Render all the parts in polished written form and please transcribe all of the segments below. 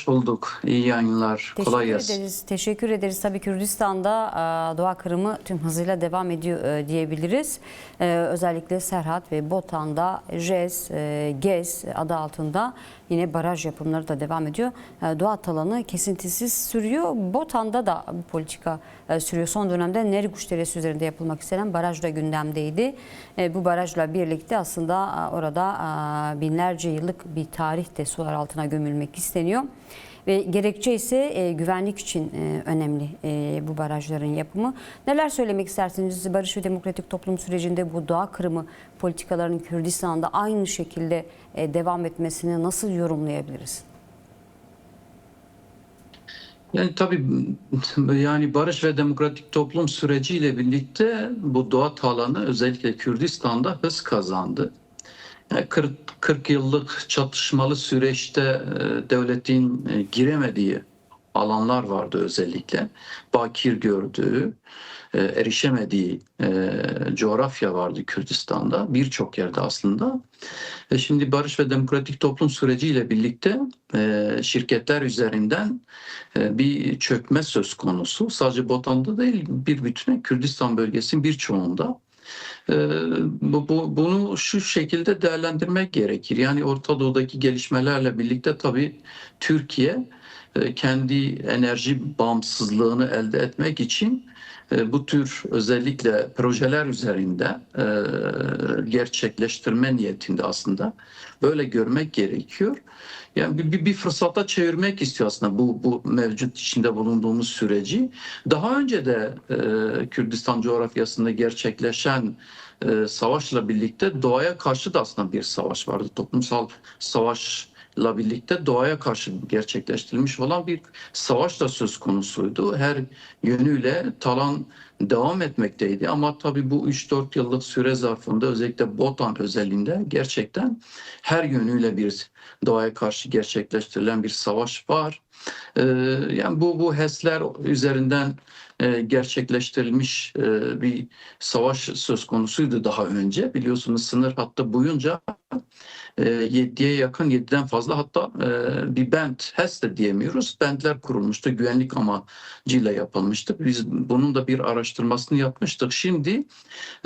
hoş bulduk. İyi yayınlar. Kolay Teşekkür gelsin. ederiz. Teşekkür ederiz. Tabii Kürdistan'da doğa kırımı tüm hızıyla devam ediyor diyebiliriz. Özellikle Serhat ve Botan'da JES, GES adı altında yine baraj yapımları da devam ediyor. Doğa alanı kesintisiz sürüyor. Botan'da da bu politika sürüyor. Son dönemde Neriguş Deresi üzerinde yapılmak istenen baraj da gündemdeydi. Bu barajla birlikte aslında orada binlerce yıllık bir tarih de sular altına gömülmek isteniyor. Ve gerekçe ise güvenlik için önemli bu barajların yapımı. Neler söylemek istersiniz? Barış ve demokratik toplum sürecinde bu doğa kırımı politikalarının Kürdistan'da aynı şekilde devam etmesini nasıl yorumlayabiliriz? Yani tabii yani barış ve demokratik toplum süreciyle birlikte bu doğa alanı özellikle Kürdistan'da hız kazandı. Yani 40 yıllık çatışmalı süreçte devletin giremediği alanlar vardı özellikle. Bakir gördüğü, erişemediği coğrafya vardı Kürdistan'da. Birçok yerde aslında. Şimdi barış ve demokratik toplum süreciyle birlikte şirketler üzerinden bir çökme söz konusu. Sadece Botan'da değil, bir bütüne Kürdistan bölgesinin birçoğunda. Bunu şu şekilde değerlendirmek gerekir. Yani Orta Doğu'daki gelişmelerle birlikte tabii Türkiye kendi enerji bağımsızlığını elde etmek için bu tür özellikle projeler üzerinde gerçekleştirme niyetinde aslında böyle görmek gerekiyor. Yani bir fırsata çevirmek istiyor aslında bu mevcut içinde bulunduğumuz süreci. Daha önce de Kürdistan coğrafyasında gerçekleşen savaşla birlikte doğaya karşı da aslında bir savaş vardı. Toplumsal savaşla birlikte doğaya karşı gerçekleştirilmiş olan bir savaş da söz konusuydu. Her yönüyle talan devam etmekteydi ama tabii bu 3-4 yıllık süre zarfında özellikle Botan özelinde gerçekten her yönüyle bir doğaya karşı gerçekleştirilen bir savaş var. Yani bu HES'ler üzerinden gerçekleştirilmiş bir savaş söz konusuydu daha önce. Biliyorsunuz sınır hattı boyunca 7'ye yakın, 7'den fazla hatta bir bent, HES de diyemiyoruz. Bentler kurulmuştu, güvenlik amacıyla yapılmıştı. Biz bunun da bir araştırmasını yapmıştık. Şimdi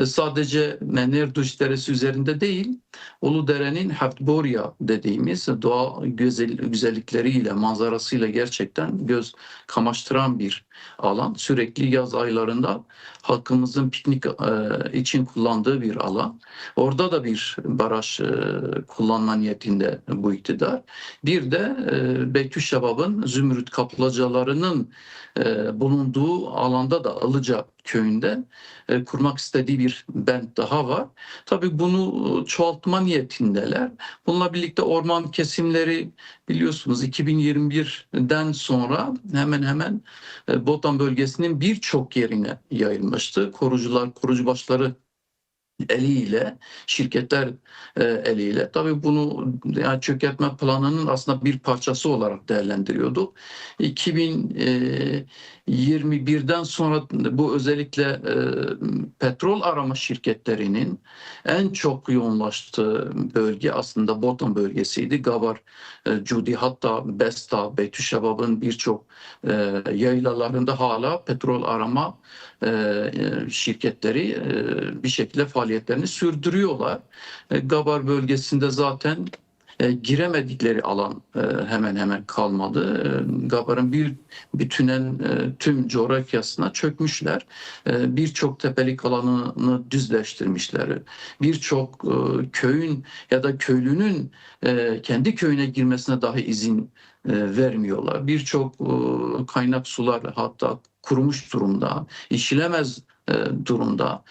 sadece Menerdüş Deresi üzerinde değil, Uludere'nin Haftborya dediğimiz doğa güzellikleriyle, manzarasıyla gerçekten göz kamaştıran bir alan. Sürekli yaz aylarında halkımızın piknik için kullandığı bir alan. Orada da bir baraj kullanma niyetinde bu iktidar. Bir de Beytüşşebab'ın Zümrüt kaplıcalarının bulunduğu alanda da Ilıca köyünde kurmak istediği bir bent daha var. Tabii bunu çoğaltma niyetindeler. Bununla birlikte orman kesimleri biliyorsunuz 2021'den sonra hemen hemen Botan bölgesinin birçok yerine yayılmıştı. Korucu başları eliyle, şirketler eliyle. Tabii bunu yani çökertme planının aslında bir parçası olarak değerlendiriyorduk. 2021'den sonra bu özellikle petrol arama şirketlerinin en çok yoğunlaştığı bölge aslında Botan bölgesiydi. Gabar, Cudi hatta Besta, Beytüşşebab'ın birçok yaylalarında hala petrol arama şirketleri bir şekilde faaliyetlerini sürdürüyorlar. Gabar bölgesinde zaten giremedikleri alan hemen hemen kalmadı. Gabar'ın bütünen tüm coğrafyasına çökmüşler. Birçok tepelik alanını düzleştirmişler. Birçok köyün ya da köylünün kendi köyüne girmesine dahi izin vermiyorlar. Birçok kaynak sular hatta kurumuş durumda, içilemez durumda.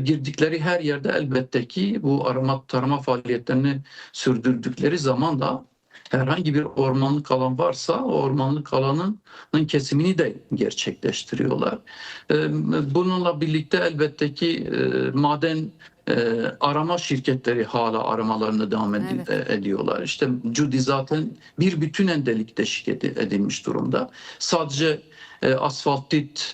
Girdikleri her yerde elbette ki bu arama tarama faaliyetlerini sürdürdükleri zaman da herhangi bir ormanlık alan varsa o ormanlık alanın kesimini de gerçekleştiriyorlar. Bununla birlikte elbette ki maden arama şirketleri hala aramalarını devam ediyorlar. İşte Cudi zaten bir bütünen delik deşik edilmiş durumda. Sadece asfaltit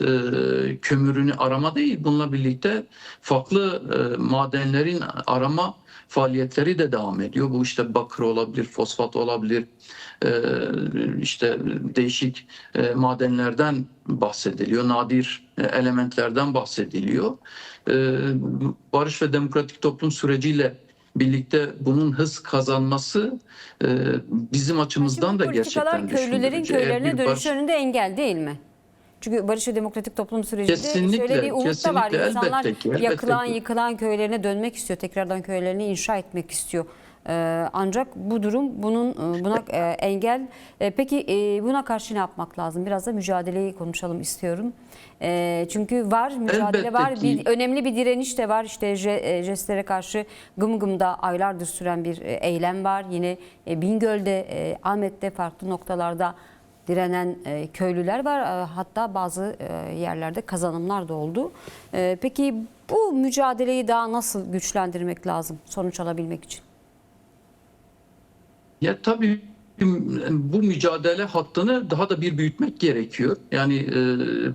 kömürünü arama değil. Bununla birlikte farklı madenlerin arama faaliyetleri de devam ediyor. Bu işte bakır olabilir, fosfat olabilir, işte değişik madenlerden bahsediliyor, nadir elementlerden bahsediliyor. Barış ve demokratik toplum süreciyle birlikte bunun hız kazanması bizim açımızdan Şimdi da bu politikalar gerçekten köylülerin düşündürücü. Eğer köylerine bir dönüşü barış önünde engel değil mi? Çünkü barış ve demokratik toplum sürecinde şöyle bir kesinlikle, umut da var. kesinlikle İnsanlar elbette ki, elbette yakılan, ki. yıkılan köylerine dönmek istiyor. Tekrardan köylerini inşa etmek istiyor. Ancak bu durum buna engel. Peki buna karşı ne yapmak lazım? Biraz da mücadeleyi konuşalım istiyorum. Çünkü var, mücadele Elbette var. ki. Önemli bir direniş de var. İşte JES'lere karşı Gımgım'da aylardır süren bir eylem var. Yine Bingöl'de, Ahmet'te farklı noktalarda direnen köylüler var. Hatta bazı yerlerde kazanımlar da oldu. Peki bu mücadeleyi daha nasıl güçlendirmek lazım sonuç alabilmek için? Ya tabii bu mücadele hattını daha da bir büyütmek gerekiyor. Yani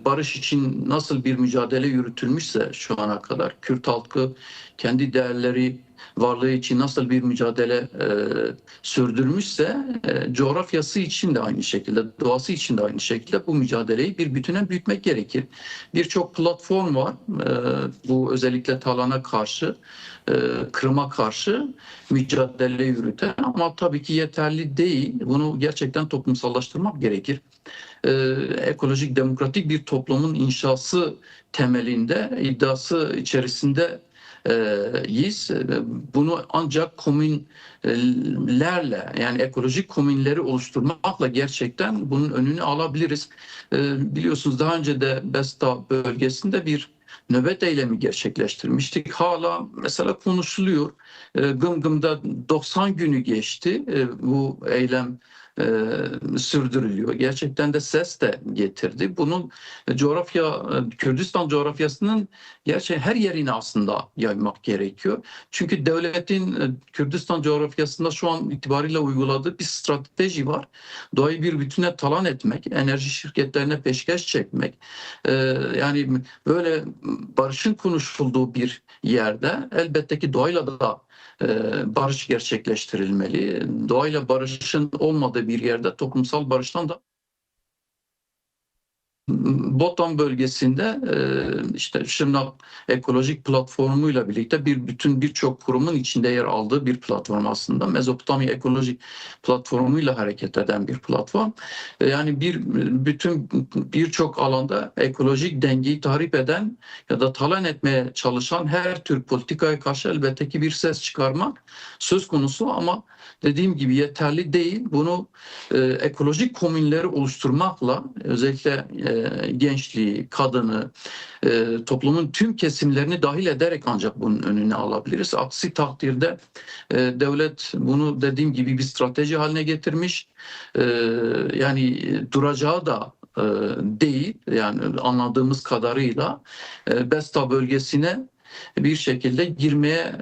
barış için nasıl bir mücadele yürütülmüşse şu ana kadar Kürt halkı kendi değerleri varlığı için nasıl bir mücadele sürdürmüşse coğrafyası için de aynı şekilde, doğası için de aynı şekilde bu mücadeleyi bir bütüne büyütmek gerekir. Birçok platform var. Bu özellikle Talan'a karşı, Kırım'a karşı mücadele yürüten ama tabii ki yeterli değil. Bunu gerçekten toplumsallaştırmak gerekir. Ekolojik demokratik bir toplumun inşası temelinde iddiası içerisinde yiyiz. Bunu ancak komünlerle yani ekolojik komünleri oluşturmakla gerçekten bunun önünü alabiliriz. Biliyorsunuz daha önce de Besta bölgesinde bir nöbet eylemi gerçekleştirmiştik. Hala mesela konuşuluyor. Gımgım'da 90 günü geçti. Bu eylem sürdürülüyor. Gerçekten de ses de getirdi. Bunun Kürdistan coğrafyasının gerçekten her yerine aslında yaymak gerekiyor. Çünkü devletin Kürdistan coğrafyasında şu an itibariyle uyguladığı bir strateji var. Doğayı bir bütüne talan etmek, enerji şirketlerine peşkeş çekmek. Yani böyle barışın konuşulduğu bir yerde elbette ki doğayla da barış gerçekleştirilmeli. Doğayla barışın olmadığı bir yerde toplumsal barıştan da Botan bölgesinde işte Şırnak Ekolojik Platformu'yla birlikte bir bütün birçok kurumun içinde yer aldığı bir platform aslında. Mezopotamya Ekolojik Platformu'yla hareket eden bir platform. Yani birçok alanda ekolojik dengeyi tahrip eden ya da talan etmeye çalışan her tür politikaya karşı elbette ki bir ses çıkarmak söz konusu ama dediğim gibi yeterli değil. Bunu ekolojik komünleri oluşturmakla özellikle gençliği, kadını, toplumun tüm kesimlerini dahil ederek ancak bunun önüne alabiliriz. Aksi takdirde devlet bunu dediğim gibi bir strateji haline getirmiş. Yani duracağı da değil. Yani anladığımız kadarıyla Besta bölgesine bir şekilde girmeye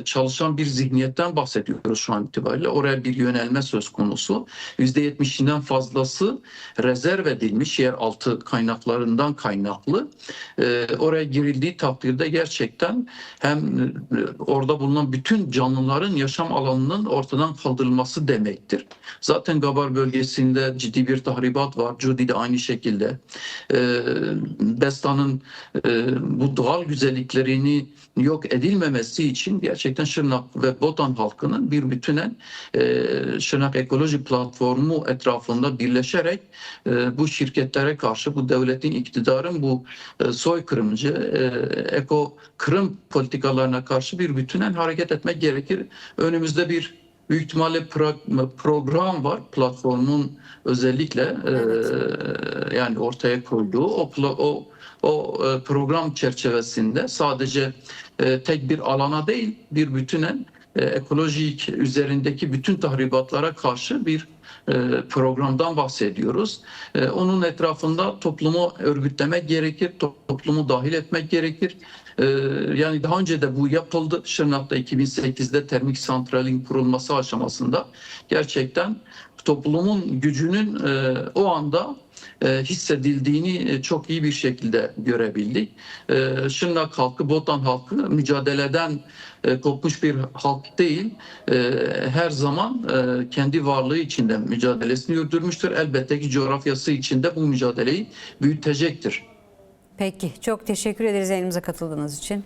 çalışan bir zihniyetten bahsediyoruz şu an itibariyle. Oraya bir yönelme söz konusu. %70'inden fazlası rezerv edilmiş yeraltı kaynaklarından kaynaklı. Oraya girildiği takdirde gerçekten hem orada bulunan bütün canlıların yaşam alanının ortadan kaldırılması demektir. Zaten Gabar bölgesinde ciddi bir tahribat var. Cudi de aynı şekilde. Besta'nın bu doğal güzelliklerini yok edilmemesi için gerçekten Şırnak ve Botan halkının bir bütünen Şırnak Ekoloji Platformu etrafında birleşerek bu şirketlere karşı bu devletin iktidarın bu soykırımcı eko kırım politikalarına karşı bir bütünen hareket etmek gerekir. Önümüzde bir büyük ihtimalle program var platformun özellikle Evet. yani ortaya koyduğu o program çerçevesinde sadece tek bir alana değil bir bütünen ekolojik üzerindeki bütün tahribatlara karşı bir programdan bahsediyoruz. Onun etrafında toplumu örgütlemek gerekir, toplumu dahil etmek gerekir. Yani daha önce de bu yapıldı. Şırnak'ta 2008'de termik santralin kurulması aşamasında gerçekten toplumun gücünün o anda hissedildiğini çok iyi bir şekilde görebildik. Şırnak halkı, Botan halkı mücadeleden kopmuş bir halk değil. Her zaman kendi varlığı içinde mücadelesini yürütmüştür. Elbette ki coğrafyası içinde bu mücadeleyi büyütecektir. Peki, çok teşekkür ederiz yayınımıza katıldığınız için.